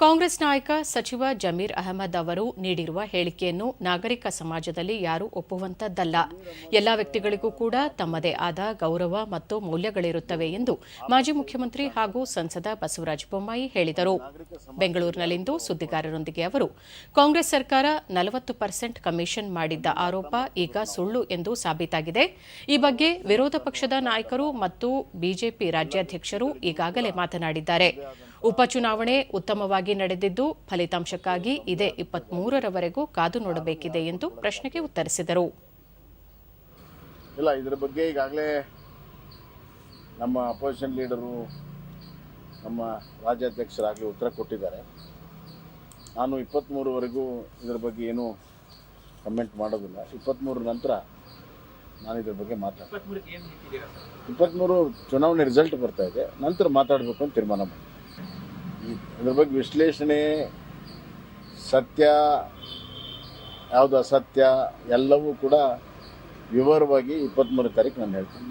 ಕಾಂಗ್ರೆಸ್ ನಾಯಕ ಸಚಿವ ಜಮೀರ್ ಅಹಮದ್ ಅವರು ನೀಡಿರುವ ಹೇಳಿಕೆಯನ್ನು ನಾಗರಿಕ ಸಮಾಜದಲ್ಲಿ ಯಾರೂ ಒಪ್ಪುವಂತದ್ದಲ್ಲ. ಎಲ್ಲಾ ವ್ಯಕ್ತಿಗಳಿಗೂ ಕೂಡ ತಮ್ಮದೇ ಆದ ಗೌರವ ಮತ್ತು ಮೌಲ್ಯಗಳಿರುತ್ತವೆ ಎಂದು ಮಾಜಿ ಮುಖ್ಯಮಂತ್ರಿ ಹಾಗೂ ಸಂಸದ ಬಸವರಾಜ ಬೊಮ್ಮಾಯಿ ಹೇಳಿದರು. ಬೆಂಗಳೂರಿನಲ್ಲಿಂದು ಸುದ್ದಿಗಾರರೊಂದಿಗೆ ಅವರು, ಕಾಂಗ್ರೆಸ್ ಸರ್ಕಾರ 40% ಕಮಿಷನ್ ಮಾಡಿದ್ದ ಆರೋಪ ಈಗ ಸುಳ್ಳು ಎಂದು ಸಾಬೀತಾಗಿದೆ. ಈ ಬಗ್ಗೆ ವಿರೋಧ ಪಕ್ಷದ ನಾಯಕರು ಮತ್ತು ಬಿಜೆಪಿ ರಾಜ್ಯಾಧ್ಯಕ್ಷರು ಈಗಾಗಲೇ ಮಾತನಾಡಿದ್ದಾರೆ. ಉಪಚುನಾವಣೆ ಉತ್ತಮವಾಗಿ ನಡೆದಿದ್ದು, ಫಲಿತಾಂಶಕ್ಕಾಗಿ ಇದೇ 23ರವರೆಗೂ ಕಾದು ನೋಡಬೇಕಿದೆ ಎಂದು ಪ್ರಶ್ನೆಗೆ ಉತ್ತರಿಸಿದರು. ಇಲ್ಲ, ಇದರ ಬಗ್ಗೆ ಈಗಾಗಲೇ ನಮ್ಮ ಅಪೋಸಿಷನ್ ಲೀಡರು, ನಮ್ಮ ರಾಜ್ಯಾಧ್ಯಕ್ಷರಾಗಲಿ ಉತ್ತರ ಕೊಟ್ಟಿದ್ದಾರೆ. ನಾನು 23ವರೆಗೂ ಇದರ ಬಗ್ಗೆ ಏನು ಕಮೆಂಟ್ ಮಾಡೋದಿಲ್ಲ. 23 ನಂತರ ನಾನು ಇದರ ಬಗ್ಗೆ ಮಾತಾಡ್ತೀನಿ. 23 ಚುನಾವಣೆ ರಿಸಲ್ಟ್ ಬರ್ತಾ ಇದೆ, ನಂತರ ಮಾತಾಡಬೇಕು ಅಂತ ತೀರ್ಮಾನ ಮಾಡಿ. ಇದ್ರ ಬಗ್ಗೆ ವಿಶ್ಲೇಷಣೆ, ಸತ್ಯ ಯಾವುದು ಅಸತ್ಯ ಎಲ್ಲವೂ ಕೂಡ ವಿವರವಾಗಿ 23 ತಾರೀಕು ನಾನು ಹೇಳ್ತೀನಿ.